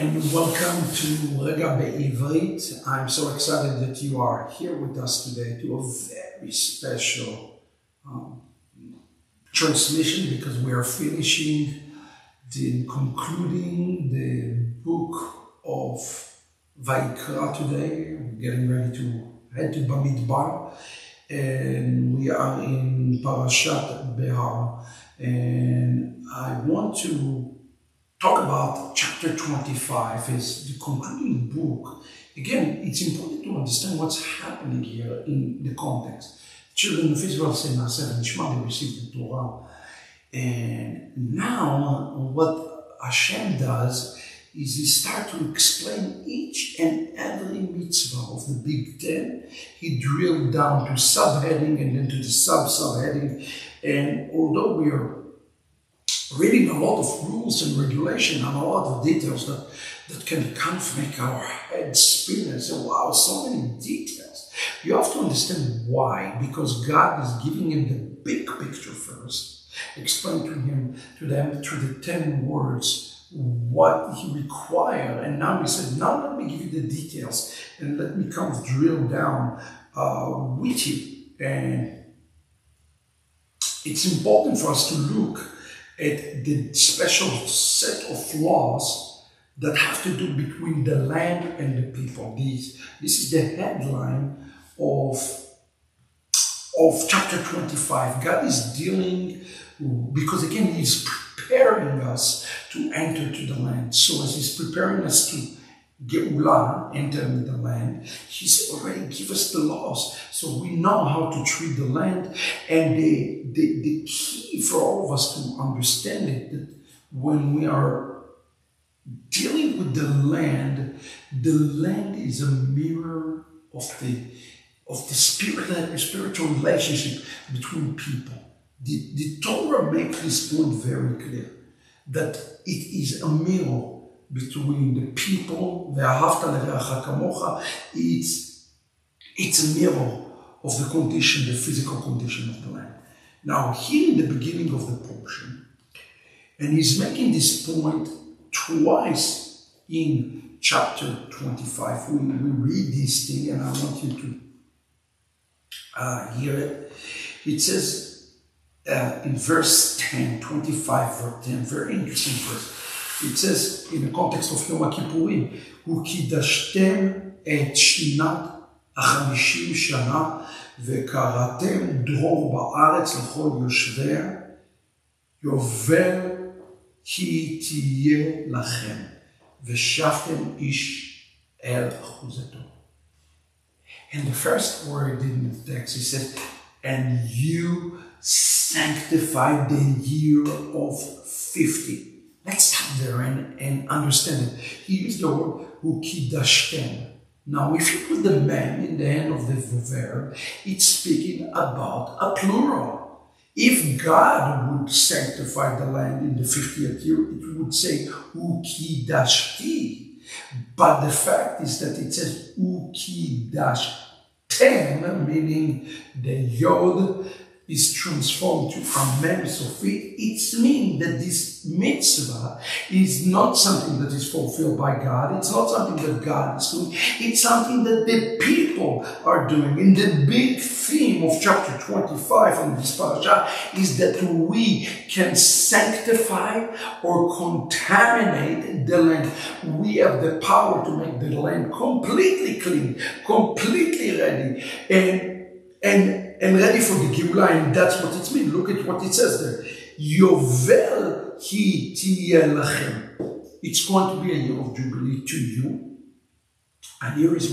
and welcome to Rega בעברית. I'm so excited that you are here with us today to a very special transmission, because we are finishing concluding the book of Vayikra today. We're getting ready to head to Bamidbar, and we are in Parashat Behar, and I want to talk about chapter 25 is the concluding book. Again, it's important to understand what's happening here in the context. Children of Israel say, Na'aseh v'nishma, they received the Torah. And now what Hashem does is he starts to explain each and every mitzvah of the Big Ten. He drilled down to subheading and then to the sub-subheading. And although we are reading a lot of rules and regulation and a lot of details that can kind of make our heads spin and say, wow, so many details. You have to understand why, because God is giving him the big picture first, explain to them through the 10 words what he required, and now he said, now let me give you the details and let me kind of drill down with you. And it's important for us to look at the special set of laws that have to do between the land and the people. This is the headline of chapter 25. God is dealing, because again, he's preparing us to enter to the land. So as he's preparing us to Geulah, entering the land, he's already given us the laws. So we know how to treat the land. And the key for all of us to understand it, that when we are dealing with the land is a mirror of the spiritual relationship between people. The Torah makes this point very clear, that it is a mirror between the people. It's a mirror of the condition, the physical condition of the land. Now, here in the beginning of the portion, and he's making this point twice in chapter 25. We read this thing, and I want you to hear it. It says in verse 10, 25 verse 10, very interesting verse. It says, in the context of Yom HaKippurim, "Ukidashtem et shnat ה-50 שנה, וקראתם דרור בארץ לכל יושביה, יובל היא תהיה לכם, ושבתם איש אל אחוזתו." And the first word in the text, he says, and you sanctified the year of 50. Let's stop there and understand it. He used the word ukidashtem. Now, if you put the man in the end of the verb, it's speaking about a plural. If God would sanctify the land in the 50th year, it would say ukidashti. But the fact is that it says ukidashtem, meaning the yod is transformed to a mem. So it means that this mitzvah is not something that is fulfilled by God. It's not something that God is doing. It's something that the people are doing. And the big theme of chapter 25 in this parasha is that we can sanctify or contaminate the land. We have the power to make the land completely clean, completely ready, and ready for the Geulah, and that's what it means. Look at what it says there. Yovel hi tiyeh lachem. It's going to be a year of Jubilee to you. And here is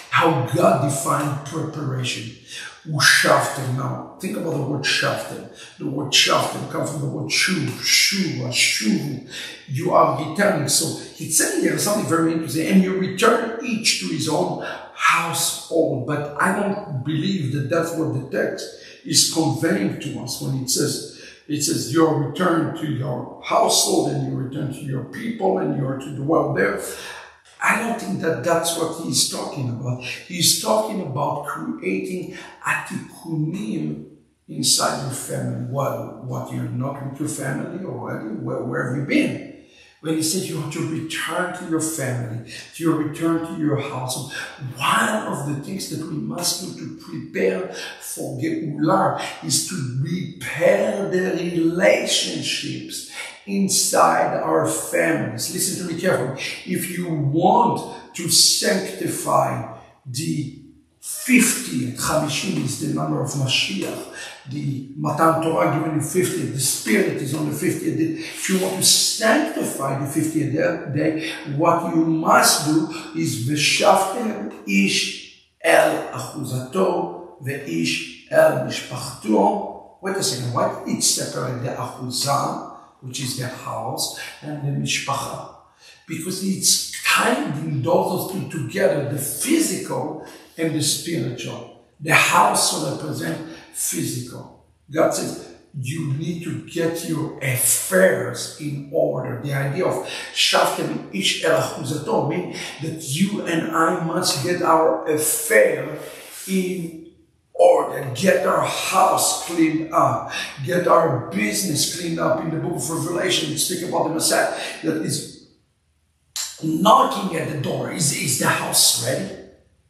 how God defined preparation. Ushavtem. Now, think about the word shavtem. The word shavtem comes from the word shuv, shuva, shuvu. You are returning. So he's saying here something very interesting. And you return each to his own household. But I don't believe that that's what the text is conveying to us when it says you return to your household and you return to your people and you are to dwell there. I don't think that that's what he's talking about. He's talking about creating atikunim inside your family. What, you're not with your family already? Where have you been? when he says you have to return to your family, to your return to your household, one of the things that we must do to prepare for Geulah is to repair the relationships inside our families. Listen to me carefully. If you want to sanctify the 50th, 50 is the number of Mashiach, the Matan Torah given in 50th, the Spirit is on the 50th day. If you want to sanctify the 50th day, what you must do is V'shavtem ish el achuzato ve'ish el mishpachto. Wait a second, what? It's separate the achuzah, which is the house, and the mishpacha. Because it's tied in those two together, the physical and the spiritual. The house will represent physical. God says, you need to get your affairs in order. The idea of Shavtem ish el achuzato means that you and I must get our affair in order, get our house cleaned up, get our business cleaned up. In the book of Revelation, we speak about the Messiah that is knocking at the door. Is the house ready?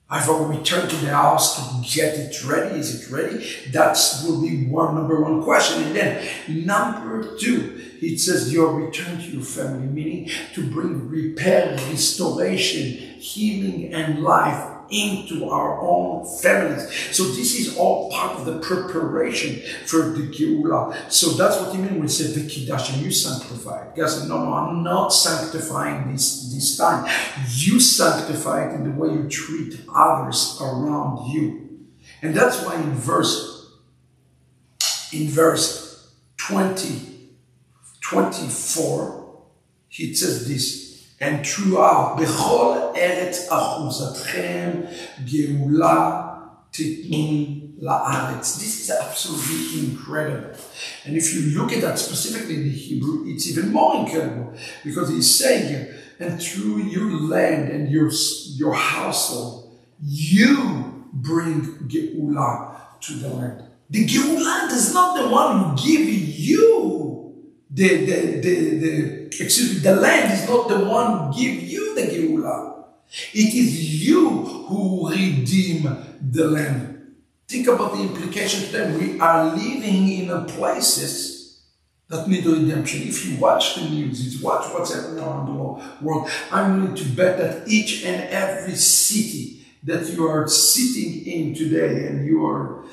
I've already returned to the house to get it ready. Is it ready? That will be number one question. And then number two, it says your return to your family, meaning to bring repair, restoration, healing, and life into our own families. So this is all part of the preparation for the Geulah. So that's what you mean when we say V'kidash, and you sanctify it. God said, no, I'm not sanctifying this time. You sanctify it in the way you treat others around you. And that's why in verse 24, he says this, and throughout, Bechol eretz achuzatchem Geulah titnu la'aretz. This is absolutely incredible. And if you look at that specifically in the Hebrew, it's even more incredible. Because he's saying here, and through your land and your household, you bring Geulah to the land. The Geulah is not the one who give you the land is not the one who give you the Geulah. It is you who redeem the land. Think about the implication today. We are living in places that need redemption. If you watch the news, if you watch what's happening around the world, I'm willing to bet that each and every city that you are sitting in today and you're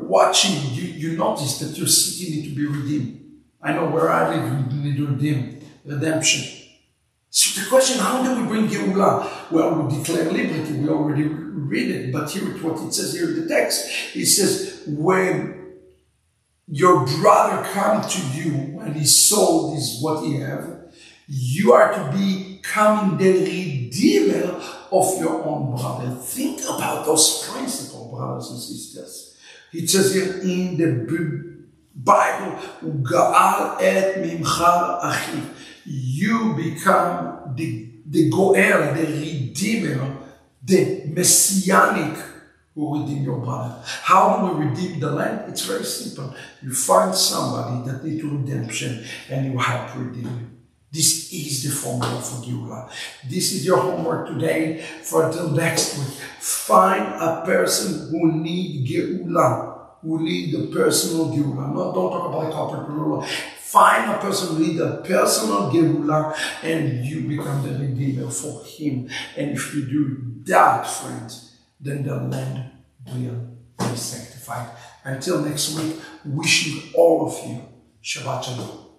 watching, you notice that your city needs to be redeemed. I know where I live, we need to redeem, redemption. So the question, how do we bring Geulah? Well, we declare liberty, we already read it, but here is what it says here in the text. It says, when your brother comes to you and he sold what he has, you are to become the redeemer of your own brother. Think about those principles, brothers and sisters. It says here in the Bible, Ugaal et mimchar achiv. You become the goel, the redeemer, the messianic who redeem your brother. How do we redeem the land? It's very simple. You find somebody that needs redemption and you help redeem him. This is the formula for Geulah. This is your homework today for until next week. Find a person who needs Geulah. Who need the personal Geulah. No, don't talk about corporate Geulah. Find a person who needs a personal Geulah and you become the redeemer for him. And if you do that, friends, then the land will be sanctified. Until next week, wishing all of you Shabbat Shalom.